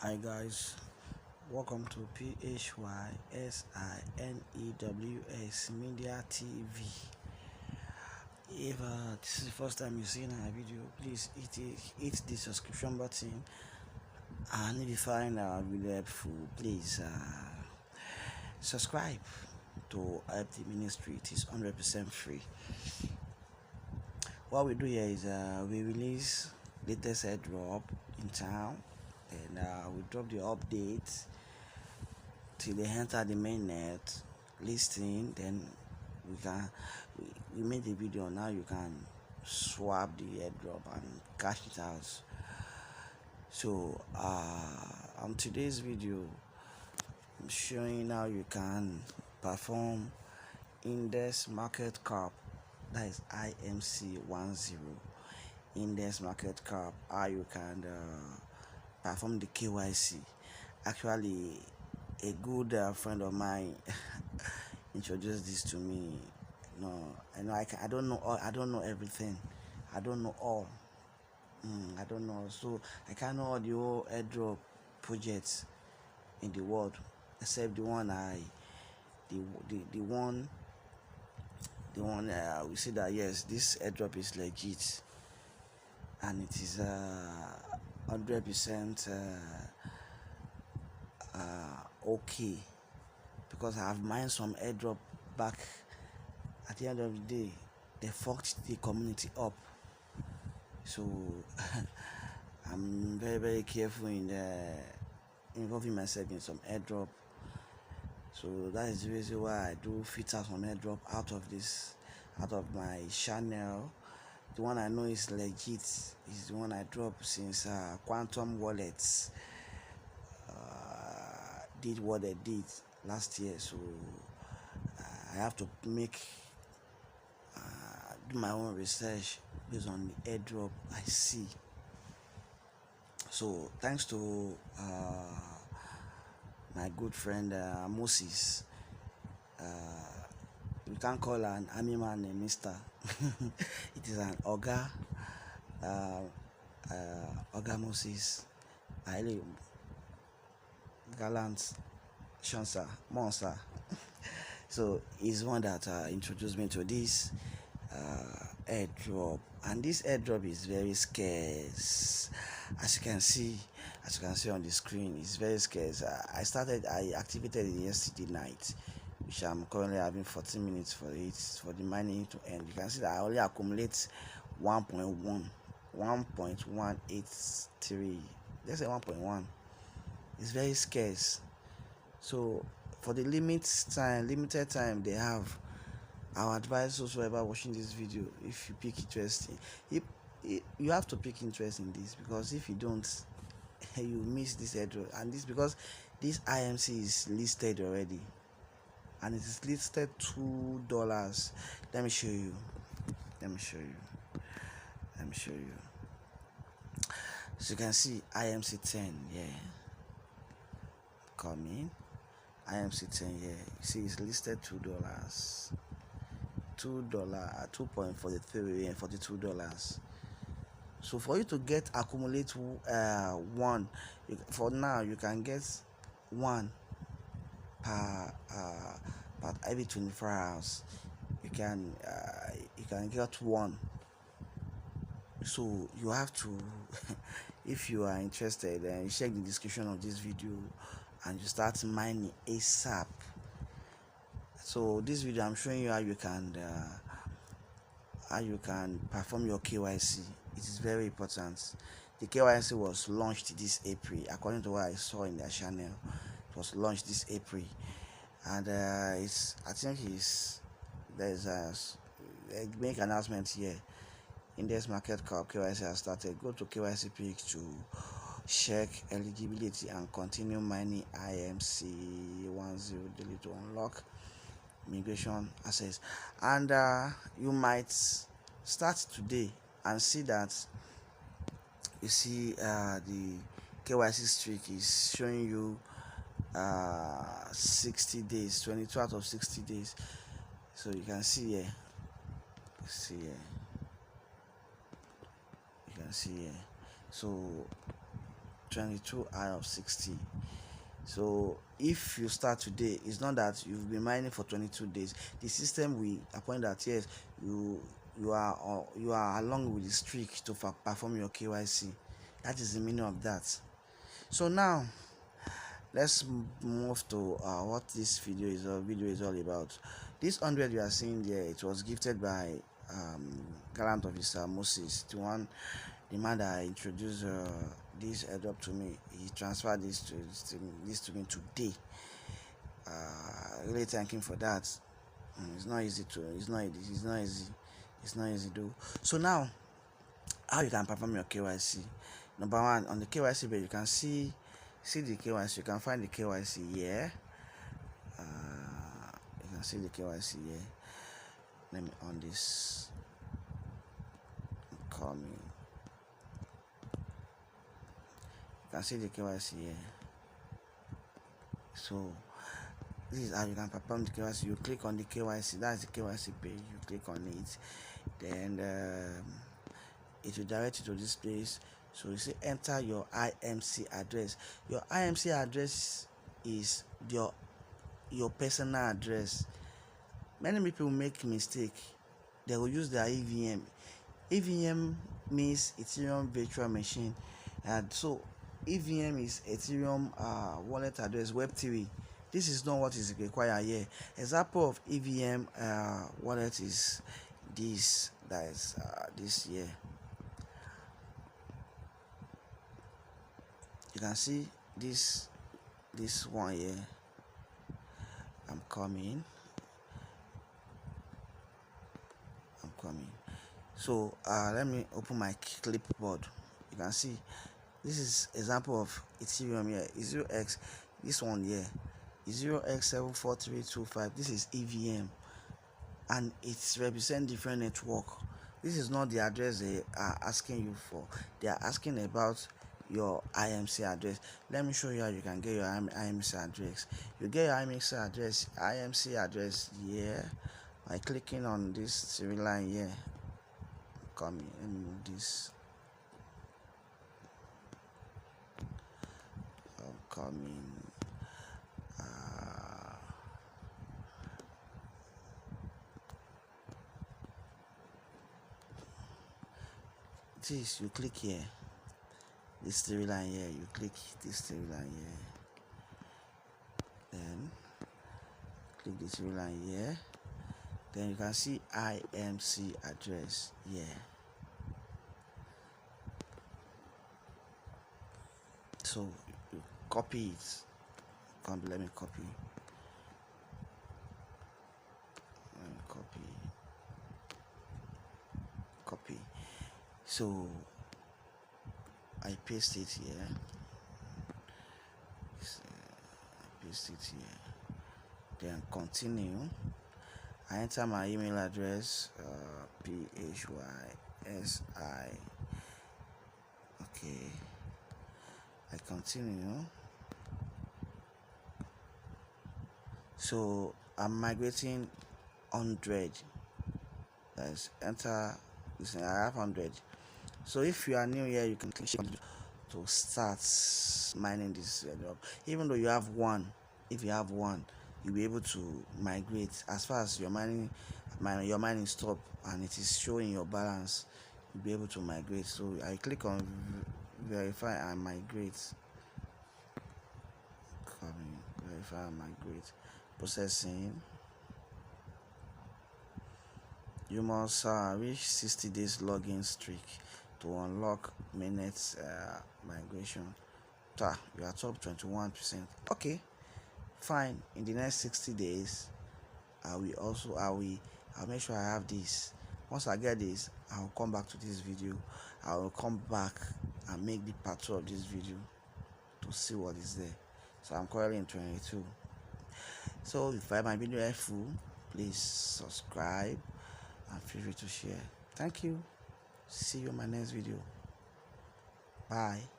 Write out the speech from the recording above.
Hi guys, welcome to Physinews Media TV. If this is the first time you're seeing our video, please hit the subscription button, and if you find our video helpful, please subscribe to help the ministry. It is 100% free. What we do here is we release latest airdrop in town, and we drop the update till they enter the mainnet listing. Then we made the video. Now you can swap the airdrop and cash it out. So on today's video, I'm showing how you can perform index market cap, that is IMC10 index market cap, how you can perform the KYC. Actually, a good friend of mine introduced this to me. I don't know everything. I don't know all. I don't know. So I can't know all the whole airdrop projects in the world, except the one we see that yes, this airdrop is legit, and it is 100% okay, because I have mined some airdrop back. At the end of the day, they fucked the community up. So I'm very careful in involving myself in some airdrop. So that is the reason why I do fit out some airdrop out of my channel. The one I know is legit is the one I dropped since Quantum Wallets did what they did last year. So I have to do my own research based on the airdrop I see. So thanks to my good friend Moses, we can't call an army man a mister. It is an Oga Moses, highly gallant Shansa Monster. So he's one that introduced me to this airdrop, and this airdrop is very scarce. As you can see on the screen, it's very scarce. I activated it yesterday night, which I'm currently having 14 minutes for the mining to end. You can see that I only accumulate 1.183. Let's say 1.1. It's very scarce. So for the limited time they have, our advice whoever watching this video, if you pick interest you have to pick interest in this, because if you don't, you miss this airdrop. And this because this IMC is listed already, and it is listed $2. Let me show you. So you can see IMC10 here. Coming IMC10 here. You see it's listed $2. $2.43 and $42. So for you to accumulate one, for now you can get one per every 24 hours. You can get one. So you have to if you are interested, check the description of this video and you start mining ASAP. So this video I'm showing you how you can perform your KYC. It is very important. The KYC was launched this April, according to what I saw in their channel. It was launched this April, and there's a make announcement here. Index market cap KYC has started. Go to KYC page to check eligibility and continue mining IMC10 daily to unlock migration access. And you might start today and see that you see the KYC streak is showing you 60 days, 22 out of 60 days. So you can see here, you can see here. So 22 out of 60. So if you start today, it's not that you've been mining for 22 days. The system will appoint that yes, you are along with the streak to perform your KYC. That is the meaning of that. So now let's move to what this video is all about. This 100 you are seeing there, it was gifted by Gallant Officer Moses, the man that introduced this airdrop to me. He transferred this to me today. Really thank him for that. It's not easy though. So now, how you can perform your KYC? Number one, on the KYC page, you can see the KYC. You can find the KYC here. You can see the KYC here. Let me on this. Call me. You can see the KYC here. So this is how you can perform the KYC. You click on the KYC. That's the KYC page. You click on it, then it will direct you to this place. So you say enter your IMC address. Your IMC address is your personal address. Many people make mistake. They will use their EVM. EVM means Ethereum virtual machine, and so EVM is Ethereum wallet address, Web3. This is not what is required here. Example of EVM wallet is this. That is this here. You can see this one here. I'm coming. So let me open my clipboard. You can see this is example of Ethereum here. 0x. This one here is 0x74325. This is EVM, and it represents different network. This is not the address they are asking you for. They are asking about your IMC address. Let me show you how you can get your IMC address. You get your IMC address here by clicking on this serial line here. Let me move this. This you click here. This serial line here. You click this serial line here. Then click the serial line here. Then you can see IMC address here. So you copy it. Let me copy. Copy. So I paste it here. Then continue. I enter my email address, PHYSI. Okay. I continue. So I'm migrating 100. Let's enter. Listen, I have 100. So if you are new here, you can click to start mining this airdrop. Even though you have one, if you have one, you'll be able to migrate. As far as your mining stop and it is showing your balance, you'll be able to migrate. So I click on verify and migrate. Verify and migrate. Processing. You must reach 60 days login streak to unlock Mainnet migration. You are top 21%. Okay, fine. In the next 60 days, I'll make sure I have this. Once I get this, I'll come back to this video. I will come back and make the part 2 of this video to see what is there. So I'm currently in 22. So if you find my video helpful, please subscribe and feel free to share. Thank you. See you in my next video. Bye.